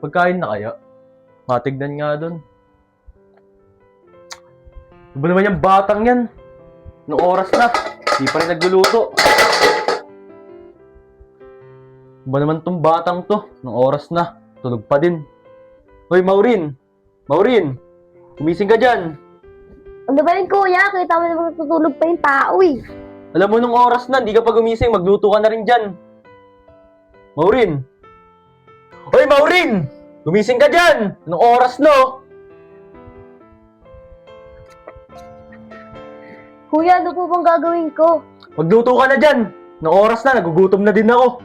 Pagkain na kaya? Matignan nga dun. Ano ba naman yung batang yan? Noong oras na, di pa rin nagluluto. Ano ba naman tong batang to? Noong oras na, tulog pa din. Hoy, Maureen! Maureen! Gumising ka dyan! Ano ba rin kuya? Kita mo naman natutulog pa yung tao eh. Alam mo nung oras na, hindi ka pa gumising, magluto ka na rin dyan. Maureen! Hoy, Maureen! Gumising ka dyan! Anong oras, no? Kuya, ano po bang gagawin ko? Magluto ka na dyan! Anong oras na, nagugutom na din ako.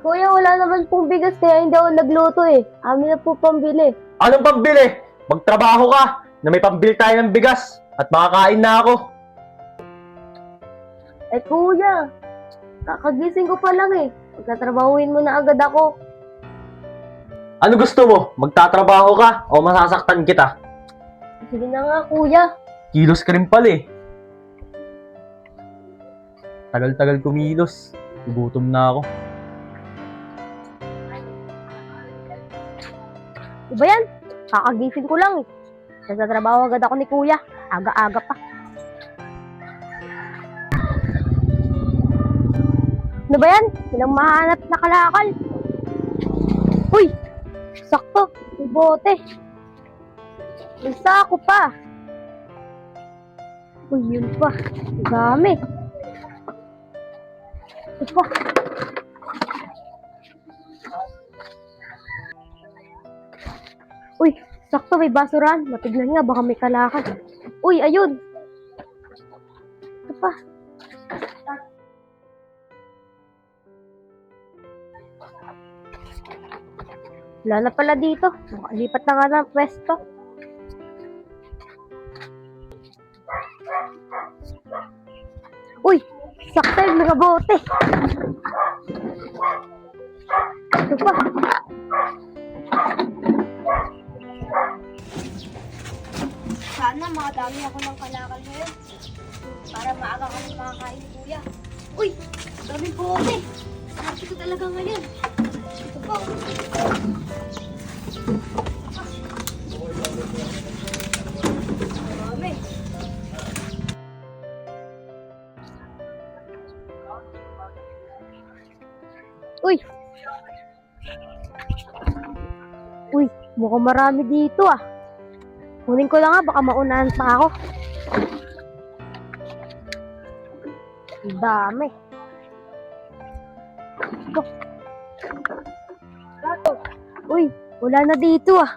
Kuya, wala naman pong bigas kaya hindi ako nagluto eh. Amin na po pambili. Anong pambili? Magtrabaho ka na may pambili tayo ng bigas at makakain na ako. Eh kuya, kakagising ko pa lang eh. Magtatrabahuin mo na agad ako. Ano gusto mo? Magtatrabaho ka o masasaktan kita? Sige na nga kuya. Kilos ka rin pala eh. Tagal-tagal kumilos. Gugutom na ako. Diba yan? Kakagising ko lang eh. Nagtatrabaho agad ako ni kuya. Aga-aga pa. Ano ba yan? Walang mahanap na kalakal. Uy! Sakto! May bote. May sako pa. Uy, yun pa. Ang dami. Ito pa. Uy, sakto may basuran. Matignan nga, baka may kalakal. Uy, ayun. Ito pa. Wala na pala dito. Makalipat na nga ng pwesto. Uy, sakto yung mga bote. Ito pa. Sana makadami ako ng kalakal ngayon. Para maaga kami makakain ni kuya. Uy, daming bote. Sabi ko talaga ngayon. Ito pa. Dami. Uy. Uy, mukhang marami dito ah. Kunin ko lang nga, baka maunahan pa ako. Ang dami. Ito. Uy, wala na dito ah.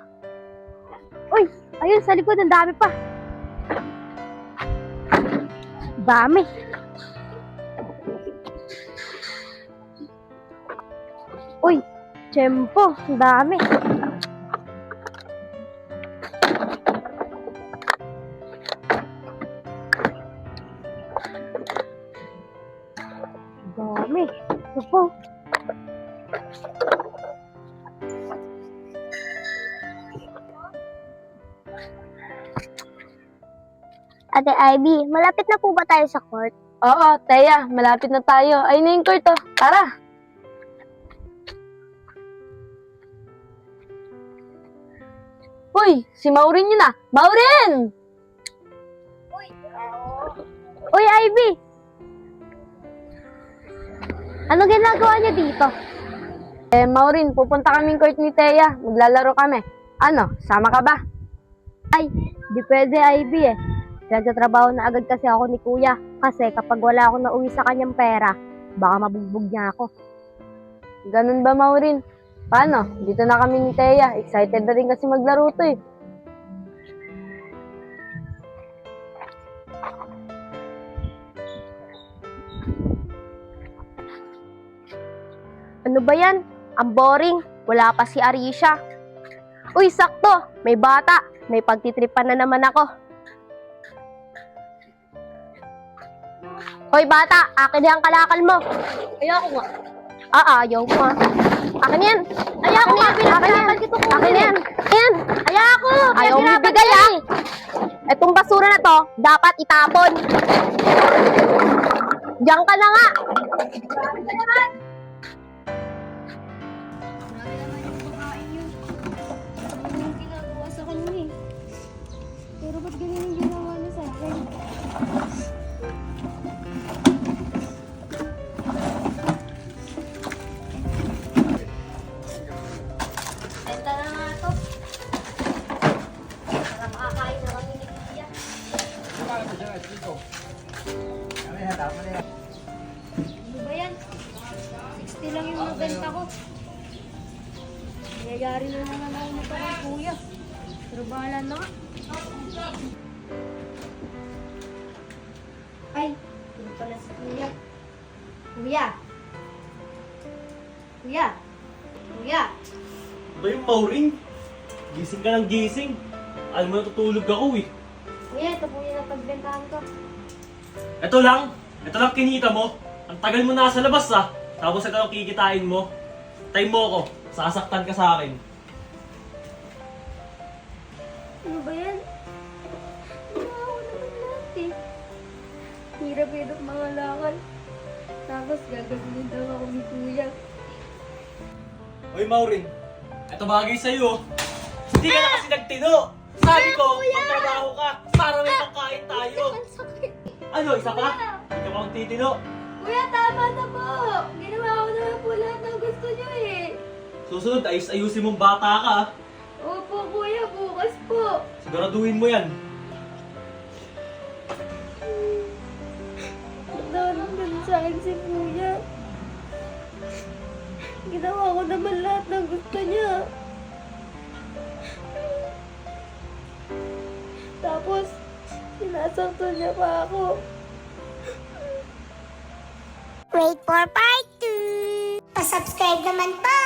Uy, ayun sa likod, ang dami pa. Dami. Uy, tiyempo, ang dami. Dami. Ito po. Ate Ivy, malapit na po ba tayo sa court? Oo, Teya, malapit na tayo. Ayun na yung court, oh. Tara. Uy, si Maureen yun ah. Maureen! Uy, Ivy! Ano ginagawa niyo dito? Maureen, pupunta kaming court ni Teya. Maglalaro kami. Ano, sama ka ba? Ay, di pwede, Ivy eh. Nagtatrabaho na agad kasi ako ni kuya. Kasi kapag wala akong nauwi sa kanyang pera, baka mabugbog niya ako. Ganun ba, Maureen? Paano? Dito na kami ni Teya. Excited na rin kasi maglaro to eh. Ano ba yan? Ang boring. Wala pa si Arisha. Uy, sakto. May bata. May pagtitripan na naman ako. Hoy, bata. Akin yung kalakal mo. Ayoko nga. Ayaw ko ah. Akin yan. Ayaw ko nga. Pinapalaban ko to. Akin yan. Ayan. Ayaw ko. Ayaw mo ibigay ah. Etong basura na to, dapat itapon. Diyan ka na nga. ako. Nangyayari na naman ako nito kay kuya. Pero bahala na nga. Ay, hindi pala si kuya. Kuya! Kuya! Kuya! Ba yung Maureen? Gising ka ng gising. Alam mo natutulog ako eh. Kuya, ito po yung napagbentahan ko. Ito lang kinita mo. Ang tagal mo nasa labas ah. Tapos ito ang kikitain mo. Time mo ako. Sasaktan ka sa akin. Ano ba yan? Ginawa ko naman lahat eh. Hirap-hirap mga lakal. Tapos gagawin daw ako ni kuya. Oy Maureen, ito bagay sa'yo. Hindi ka na kasi nagtino. Sabi ko, magtrabaho ka para may pagkain tayo. Ang sakit. Ano, isa pa? Hindi ka pa magtitino. Kuya, tama na po. Ginawa ko naman po lahat ng gusto niyo eh. Susunod, ayusin mong bata ka. ah. Opo kuya, bukas po. Siguraduhin mo yan. Nagdaan sa akin si kuya. Ginawa ko naman lahat ng gusto niya. Tapos, sinasaktan niya pa ako. Wait for part 2. Pa-subscribe naman po!